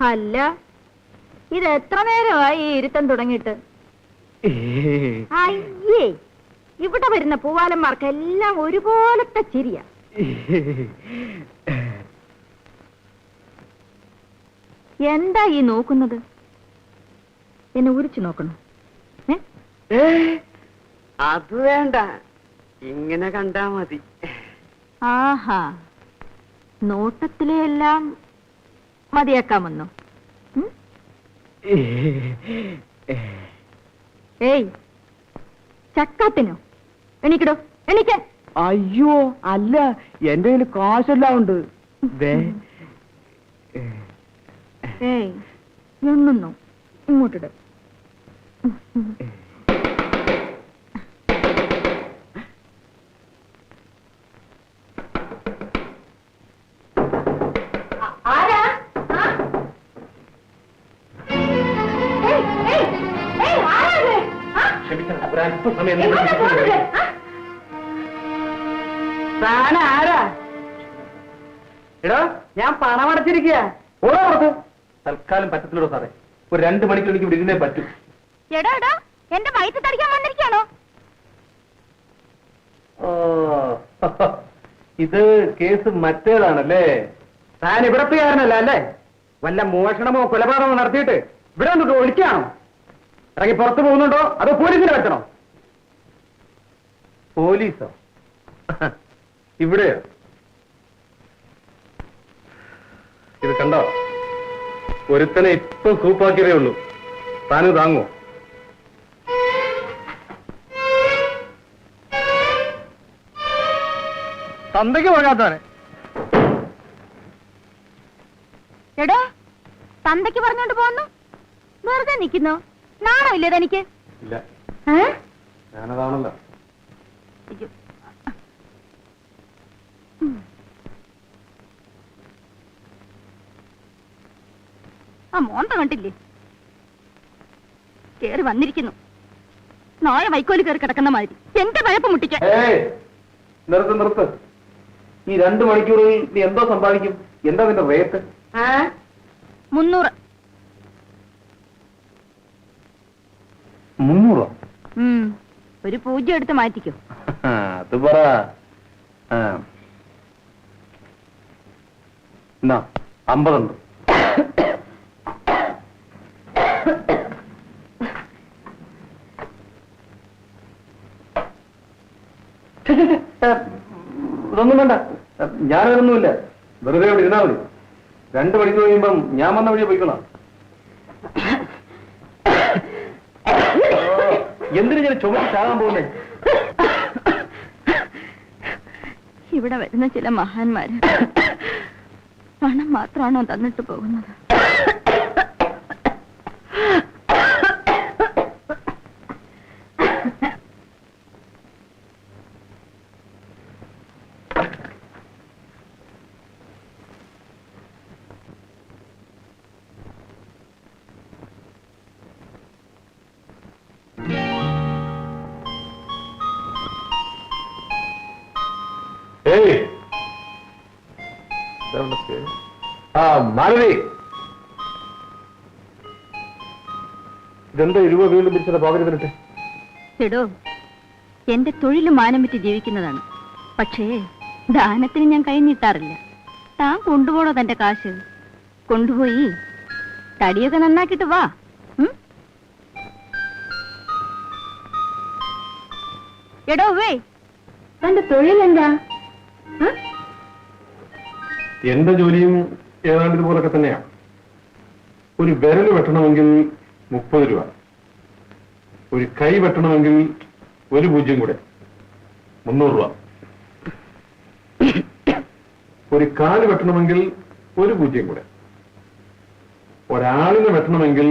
അല്ല, ഇത് എത്ര നേരമായി ഇരുത്തം തുടങ്ങിയിട്ട്? അയ്യേ, ഇവിടെ വരുന്ന പൂവാലന്മാർക്കെല്ലാം ഒരുപോലത്തെ ചിരിയാ. എന്താ ഈ നോക്കുന്നത്? എന്നെ ഉരിച്ചു നോക്കണോ? അത് വേണ്ട, ഇങ്ങനെ കണ്ടാ മതി. ആഹാ, നോട്ടത്തിലെല്ലാം മതിയാക്കാമെന്നോ? ഏയ്, ചക്കാത്തിനോ? എണീക്കടോ, എണീക്കാൻ. അയ്യോ അല്ല, എന്റെ കയ്യിൽ കാശെല്ലാം ഉണ്ട്. ഏയ്, എണ്ണുന്നോ? ഇങ്ങോട്ടിട്. ആരാ? എടോ, ഞാൻ പണം അടച്ചിരിക്കുക. ഓരോ തൽക്കാലം പറ്റത്തില്ലോ സാറേ, ഒരു 2 മണിക്കൂർ എനിക്ക് ഇവിടെ ഇരുന്നേ പറ്റൂ. എടാ, എന്റെ വയറ്റ് തടിക്കാൻ വന്നിരിക്കാണോ? ഇത് കേസ് മറ്റേതാണല്ലേ? താൻ ഇവിടത്തുകാരനല്ല അല്ലേ? വല്ല മോഷണമോ കൊലപാതകമോ നടത്തിയിട്ട് ഇവിടെ വന്നിട്ട് ഒളിക്കുകയാണോ? ഇറങ്ങി പുറത്തു പോകുന്നുണ്ടോ അതോ പോലീസിനെ വരുത്തണോ? പോലീസോ? ഇവിടെയോ? ഇത് കണ്ടോ, ഒരുത്തനെ ഇപ്പൊ സൂപ്പാക്കിയതേ ഉള്ളൂ. താന് താങ്ങോ? തന്തയ്ക്ക് പോകാത്തവനെ. എടോ, തന്തയ്ക്ക് പറഞ്ഞോണ്ട് പോന്നു, വെറുതെ നിൽക്കുന്നോ? നാണമില്ലേ തനിക്ക്? ഇല്ല, ഞാനതാണല്ലോ. ആ മോന്ത കണ്ടില്ലേ? കേറി വന്നിരിക്കുന്നു, നായ വൈക്കോല് കയറി കിടക്കുന്ന മാതിരി. എന്റെ വഴപ്പ് മുട്ടിക്കാൻ. നിർത്ത്. ഈ 2 മണിക്കൂറിൽ നീ എന്തോ സമ്പാദിക്കും? എന്താ നിന്റെ റേറ്റ്? 300. 300? ഒരു 0 എടുത്ത് മാറ്റിക്കോ. അത് പറ. എന്നാ 50 ഉണ്ട്. ഇതൊന്നും വേണ്ട, ഞാനതൊന്നുമില്ല. വെറുതെ അവിടെ ഇരുന്നാ മതി. 2 മണിക്കൂർ കഴിയുമ്പം ഞാൻ വന്ന വഴിയെ പോയിക്കോളാം. എന്തിനു ഞാൻ ചുമച്ച് ചാകാൻ പോകുന്നേ? ഇവിടെ വരുന്ന ചില മഹാന്മാര് പണം മാത്രമാണോ തന്നിട്ട് പോകുന്നത്? മാലതി, ഇതെന്താ 20 വീണ്ടും പിരിച്ചത്? പോകരുതിട്ട്. എടോ, എന്റെ തൊഴിൽ മാനം വിറ്റ് ജീവിക്കുന്നതാണ്. പക്ഷേ ദാനത്തിന് ഞാൻ കൈ നീട്ടാറില്ല. താൻ കൊണ്ടുപോണോ തന്റെ കാശ്? കൊണ്ടുപോയി തടിയൊക്കെ നന്നാക്കിട്ട് വാ. എടോ തന്റെ തൊഴിലെന്താ? എന്റെ ജോലിയും ഏതാണ്ട് ഇതുപോലൊക്കെ തന്നെയാണ്. ഒരു വിരൽ വെട്ടണമെങ്കിൽ 30 രൂപ, ഒരു കൈ വെട്ടണമെങ്കിൽ 1 0 കൂടെ 300 രൂപ, ഒരു കാല് വെട്ടണമെങ്കിൽ 1 0 കൂടെ, ഒരാളിനെ വെട്ടണമെങ്കിൽ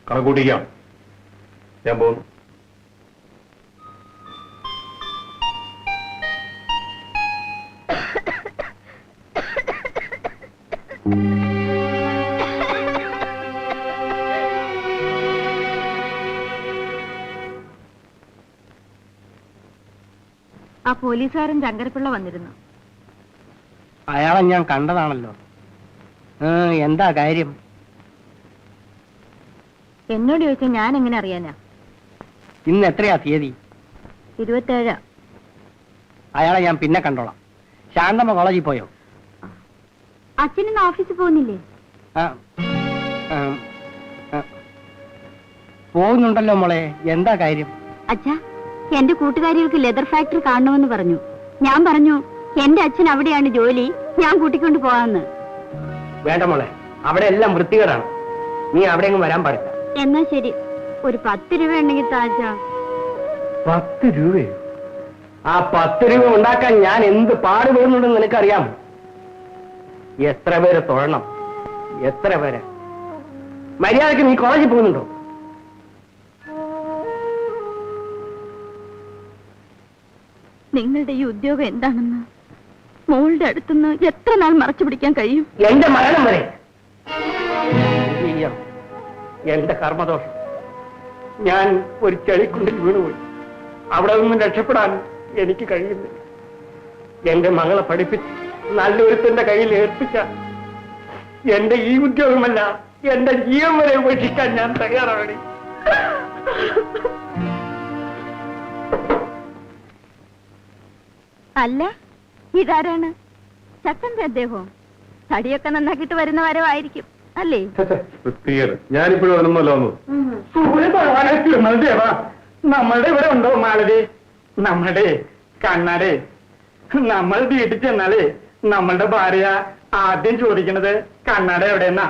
കണക്കൂട്ടിക്കാം. ഞാൻ പോകുന്നു. ആ പോലീസുകാരൻ ശങ്കരപ്പിള്ള വന്നിരുന്നു. അയാളെ ഞാൻ കണ്ടതാണല്ലോ. എന്താ കാര്യം? എന്നോട് ചോദിച്ചാൽ ഞാൻ എങ്ങനെ അറിയാനാ? ഇന്ന് എത്രയാ തീയതി? 27. അയാളെ ഞാൻ പിന്നെ കണ്ടോളാം. ശാന്തമ്മ കോളേജിൽ പോയോ? അച്ഛനിന്ന് ഓഫീസിൽ പോകുന്നില്ലേ? ആ, ആ, ആ. പോകുന്നുണ്ടല്ലോ മോളെ. എന്താ കാര്യം? അച്ഛാ, എന്റെ കൂട്ടുകാരികൾക്ക് ലെതർ ഫാക്ടറി കാണണമെന്ന് പറഞ്ഞു. ഞാൻ പറഞ്ഞു എന്റെ അച്ഛൻ അവിടെയാണ് ജോലി, ഞാൻ കൂട്ടിക്കൊണ്ട് പോവാന്ന്. വേണ്ട മോളെ, അവിടെ എല്ലാം വൃത്തികേടാണ്. നീ അവിടെ വരാൻ പാടില്ല. എന്നാ ശരി, ഒരു 10 രൂപ ഉണ്ടെങ്കിൽ താച്ചാ. 10 രൂപയോ? ആ 10 രൂപ ഉണ്ടാക്കാൻ ഞാൻ എന്ത് പാടുപെടുന്നുണ്ടെന്ന് നിനക്കറിയാം. എത്ര പേരെ തൊഴണം, എത്ര പേരെ. മര്യാദക്ക് നീ കോളേജിൽ പോകുന്നുണ്ടോ? നിങ്ങളുടെ ഈ ഉദ്യോഗം എന്താണെന്ന് മോളുടെ അടുത്തുനിന്ന് എത്ര നാൾ മറച്ചു പിടിക്കാൻ കഴിയും? എന്റെ മരണം വരെ. എന്റെ കർമ്മദോഷം. ഞാൻ ഒരു ചെളിക്കുണ്ടിൽ വീണുപോയി. അവിടെ നിന്നും രക്ഷപ്പെടാൻ എനിക്ക് കഴിയുന്നില്ല. എന്റെ മകളെ പഠിപ്പിച്ച് നല്ലൊരുത്തന്റെ കയ്യിൽ ഏൽപ്പിച്ച എന്റെ ഈ ഉദ്യോഗമല്ല, എന്റെ ജീവൻ വരെ ഉപേക്ഷിക്കാൻ ഞാൻ തയ്യാറാണ്. അല്ല, ഇതാരാണ്? ചക്കന്റെ അദ്ദേഹവും തടിയൊക്കെ നന്നാക്കിട്ട് വരുന്ന വരവായിരിക്കും അല്ലേ? ഞാനിപ്പോഴും വരുന്നല്ലോ. നമ്മളുടെ ഇവിടെ ഉണ്ടോ മാലതി? നമ്മുടെ കണ്ണാടെ നമ്മൾ വീട്ടിൽ ചെന്നാലേ നമ്മളുടെ ഭാര്യ ആദ്യം ചോദിക്കണത് കണ്ണാട എവിടെയെന്നാ.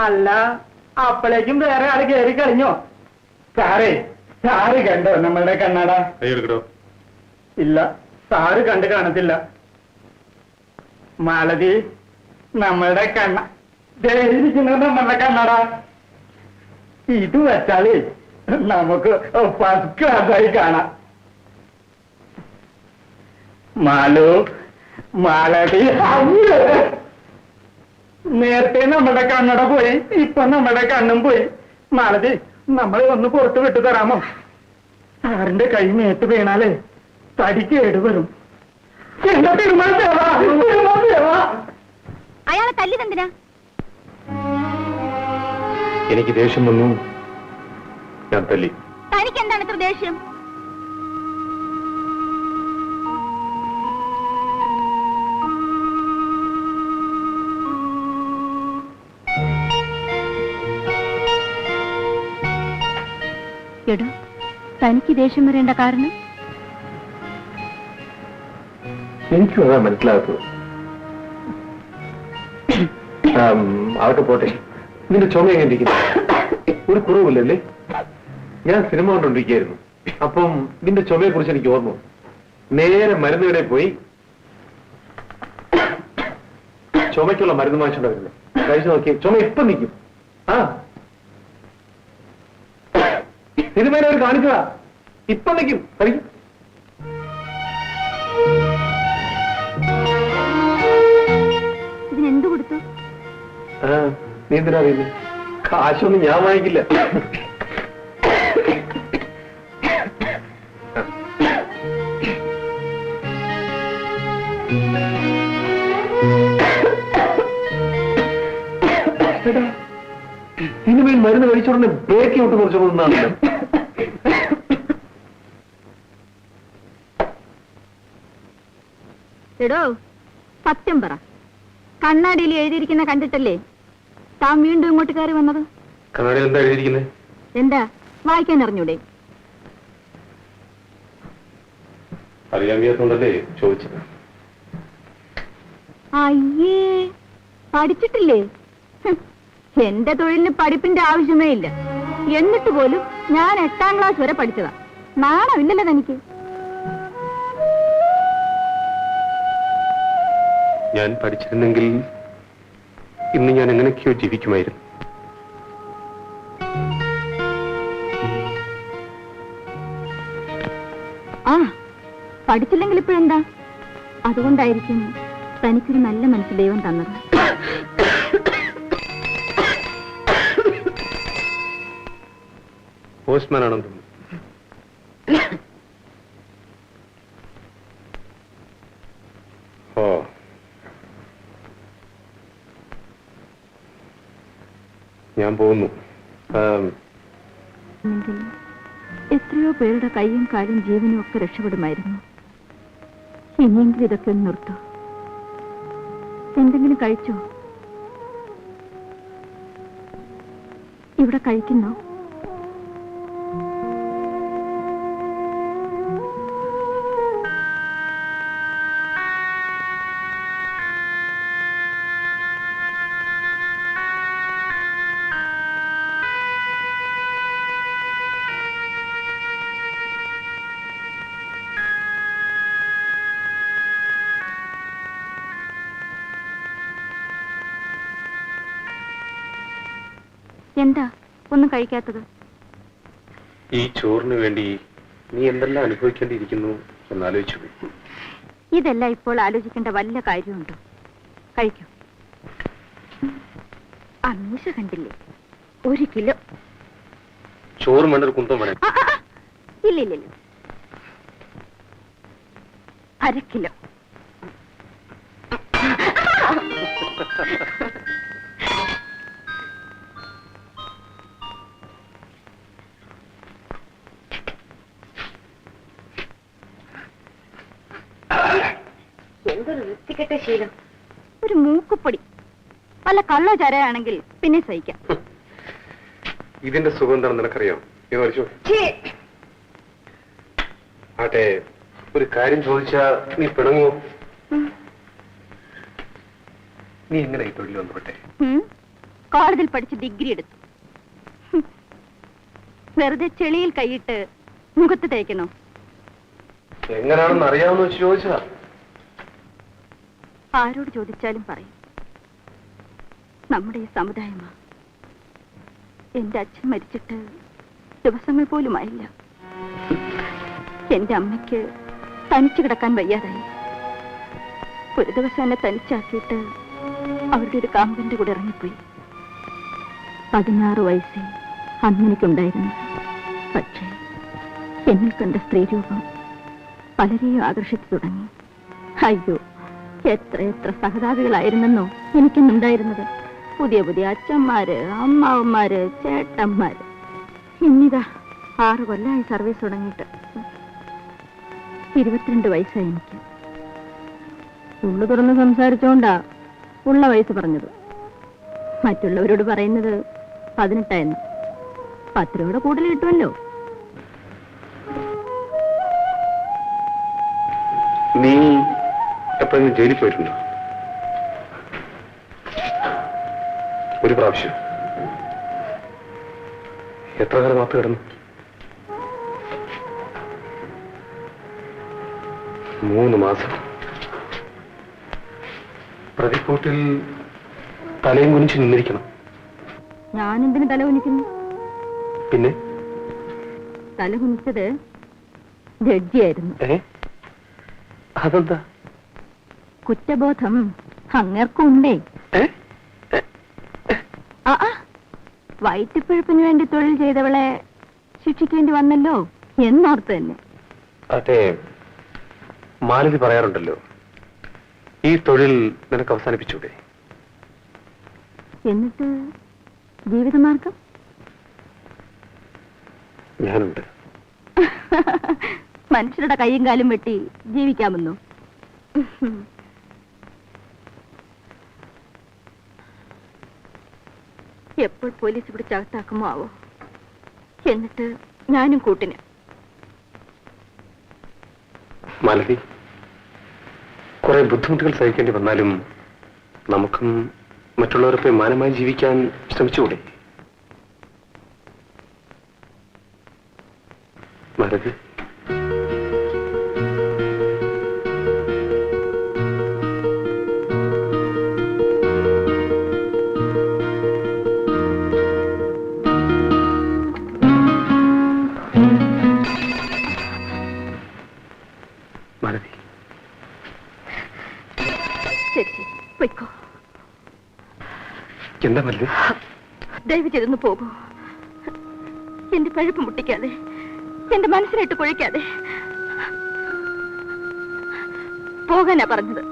അല്ല, അപ്പോഴേക്കും വേറെ ആള് കയറി കളിഞ്ഞോ? സാറ് കണ്ടോ നമ്മളുടെ കണ്ണാട? ഇല്ല, സാറ് കണ്ടു കാണത്തില്ല. മാലതി, നമ്മളുടെ നമ്മളുടെ കണ്ണട ഇത് വെച്ചാലേ നമുക്ക് ഫസ്റ്റ് ക്ലാസ്സായി കാണാം. മാലു, മാലതി, നേരത്തെ നമ്മുടെ കണ്ണട പോയി, ഇപ്പൊ നമ്മുടെ കണ്ണും പോയി. മാലതി, നമ്മളെ ഒന്ന് പുറത്ത് വിട്ടു തരാമോ? സാറിന്റെ കൈ മേത്ത് വീണാലേ തടി കേടുവരും. അയാളെ തല്ലിതെന്തിനാ? എനിക്ക് ദേഷ്യം വന്നു, ഞാൻ തല്ലി. തനിക്ക് എന്താണ് ഇത്ര ദേഷ്യം? എടോ, തനിക്ക് ദേഷ്യം വരേണ്ട കാരണം? എനിക്കും അതാ മനസ്സിലാകത്തത്. അതൊക്കെ പോട്ടെ. നിന്റെ ചുമ എങ്ങനെ ഇരിക്കുന്നു? ഒരു കുറവില്ലല്ലേ? ഞാൻ സിനിമ കൊണ്ടിരിക്കുകയായിരുന്നു. അപ്പം നിന്റെ ചുമയെ കുറിച്ച് എനിക്ക് ഓർമ്മ. നേരെ മരുന്ന് കടയിൽ പോയി ചുമയ്ക്കുള്ള മരുന്ന് വാങ്ങിച്ചോണ്ട് വരുന്നത്. കഴിച്ചു നോക്കി, ചുമ ഇപ്പം നിൽക്കും. ആ സിനിമയിൽ അവർ കാണിച്ചതാ, ഇപ്പം നിൽക്കും. കഴിക്കും. ഇതിനെന്ത് കൊടുത്തു? നീ എന്തിനാ അറിയില്ലേ? കാശൊന്നും ഞാൻ വാങ്ങിക്കില്ല. സിനിമയിൽ മരുന്ന് കഴിച്ചോടനെ ബ്രേക്ക് ഔട്ട് കുറച്ചോന്നാണല്ലോ. എടോ, സത്യം പറ, കണ്ണാടിയിൽ എഴുതിയിരിക്കുന്ന കണ്ടിട്ടല്ലേ താൻ വീണ്ടും ഇങ്ങോട്ട് കയറി വന്നത്? കണ്ണാടിയിൽ എന്താ എഴുതിയിരിക്കുന്നത്? എന്താ, വായിക്കാൻ അറിഞ്ഞൂടെ? അറിയാൻ വയ്യാത്തോണ്ടല്ലേ ചോദിച്ചത്. അയ്യേ, പഠിച്ചിട്ടില്ലേ? എന്റെ തൊഴിലിന് പഠിപ്പിന്റെ ആവശ്യമേ ഇല്ല. എന്നിട്ട് പോലും ഞാൻ 8ാം ക്ലാസ് വരെ പഠിച്ചതാ. നാണമില്ലല്ലോ തനിക്ക്? ഞാൻ പഠിച്ചിരുന്നെങ്കിൽ ഇന്ന് ഞാൻ എങ്ങനെയൊക്കെയോ ജീവിക്കുമായിരുന്നു. ആ, പഠിച്ചില്ലെങ്കിൽ ഇപ്പോഴെന്താ? അതുകൊണ്ടായിരിക്കും തനിക്കൊരു നല്ല മനസ്സ് ദൈവം തന്നത്. പോസ്റ്റ്മാൻ ആണെന്ന് തോന്നുന്നു. ഞാൻ പോകുന്നു. എങ്കിൽ എത്രയോ പേരുടെ കൈയും കാലും ജീവനും ഒക്കെ രക്ഷപ്പെടുമായിരുന്നു. ഇനിയെങ്കിലും ഇതൊക്കെ ഒന്ന് നിർത്തൂ. എന്തെങ്കിലും കഴിച്ചോ? ഇവിടെ കഴിക്കുന്നോ? എന്താ ഒന്നും കഴിക്കാത്തത്? ഈ ചോറിന് വേണ്ടി നീ എന്തെല്ലാം അനുഭവിക്കേണ്ടിയിരിക്കുന്നു എന്നാലോചിച്ചു. ഇതെല്ലാം ഇപ്പോൾ ആലോചിക്കേണ്ട വല്ല കാര്യമുണ്ടോ? കഴിക്കൂ. അമ്മീശ കണ്ടില്ലേ? 1 കിലോ ചോറ് വേണ്ട കുന്തം വേണേ. ഇല്ല 1/2 കിലോ. എന്തൊരു വൃത്തികെട്ട ശീലം. ഒരു മൂക്കുപ്പൊടി വല്ല കള്ള ചരയാണെങ്കിൽ പിന്നെ സഹിക്കാം. ഇതിന്റെ സുഖം എന്താണെന്ന് നിനക്കറിയാം. നീ മരിച്ചോ? ആട്ടെ, ഒരു കാര്യം ചോദിച്ചാ നീ പിണങ്ങോ? നീ എങ്ങനെ ഈ തൊഴിൽ വന്നുപെട്ടെ? കോളേജിൽ പഠിച്ച് ഡിഗ്രി എടുത്തു. വെറുതെ ചെളിയിൽ കൈയിട്ട് മുഖത്ത് തേക്കണോ? എങ്ങനെയാണെന്ന് അറിയാമെന്ന് വെച്ച് ചോദിച്ചാ. ആരോട് ചോദിച്ചാലും പറയും നമ്മുടെ ഈ സമുദായമാ. എന്റെ അച്ഛൻ മരിച്ചിട്ട് ദിവസങ്ങൾ പോലും ആയില്ല. എന്റെ അമ്മയ്ക്ക് തനിച്ചു കിടക്കാൻ വയ്യാതായി. ഒരു ദിവസം എന്നെ തനിച്ചാക്കിയിട്ട് അവരുടെ ഒരു കാമുകന്റെ കൂടെ ഇറങ്ങിപ്പോയി. 16 വയസ്സേ അന്നെനിക്കുണ്ടായിരുന്നു. പക്ഷേ എന്നിൽ കണ്ട സ്ത്രീരൂപം പലരെയും ആകർഷിച്ചു തുടങ്ങി. അയ്യോ, എത്ര സഹതാപികളായിരുന്നെന്നോ എനിക്കെന്നുണ്ടായിരുന്നത്. പുതിയ അച്ഛന്മാര്, അമ്മാവന്മാര്, ചേട്ടന്മാര്. ഇന്നിതാ 6 കൊല്ലമായി സർവീസ് തുടങ്ങിയിട്ട്. 22 വയസ്സായി എനിക്ക്. ഉള്ളു തുറന്ന് സംസാരിച്ചോണ്ടാ ഉള്ള വയസ്സ് പറഞ്ഞത്. മറ്റുള്ളവരോട് പറയുന്നത് 18 10 രൂപയുടെ കൂടുതൽ കിട്ടുമല്ലോ. നീ എപ്പോഴെങ്കിലും ജയിലിൽ പോയിട്ടുണ്ടോ? ഒരു പ്രാവശ്യം. എത്ര കാലം മാപ്പ് കിടന്നു? 3 മാസം. പ്രതിക്കൂട്ടിൽ തലയും കുനിച്ച് നിന്നിരിക്കണം. ഞാനെന്തിനു തല കുനിക്കുന്നു? പിന്നെ തല കുനിച്ചത് ജഡ്ജിയായിരുന്നു. അതെന്താ? കുറ്റബോധം അങ്ങേർക്കുണ്ടേ. വയറ്റിപ്പിഴപ്പിന് വേണ്ടി തൊഴിൽ ചെയ്തവളെ ശിക്ഷിക്കേണ്ടി വന്നല്ലോ എന്നോർത്ത് തന്നെ. അതെ, മാലതി പറയാറുണ്ടല്ലോ, ഈ തൊഴിൽ നിനക്ക് അവസാനിപ്പിച്ചൂടെ? എന്നിട്ട് ജീവിതമാർഗം? ഞാനുണ്ട്. മനുഷ്യരുടെ കൈയും കാലും വെട്ടി ജീവിക്കാമെന്നോ? എപ്പോൾ പോലീസ് പിടിച്ചകത്താക്കുമോ ആവോ. എന്നിട്ട് ഞാനും കൂട്ടിന്. മാലതി, കുറെ ബുദ്ധിമുട്ടുകൾ സഹിക്കേണ്ടി വന്നാലും നമുക്കും മറ്റുള്ളവരൊപ്പം മാനമായി ജീവിക്കാൻ ശ്രമിച്ചുകൂടെ? മാലതി, മാലതി, ശരി പൊയ്ക്കോ. എന്താ മാലതി? ദയവ് ചെയ്തൊന്ന് പോകൂ. എന്റെ പഴുപ്പ് മുട്ടിക്കാതെ, എന്റെ മനസ്സിലിട്ട് കുഴയ്ക്കാതെ പോകാനാ പറഞ്ഞത്.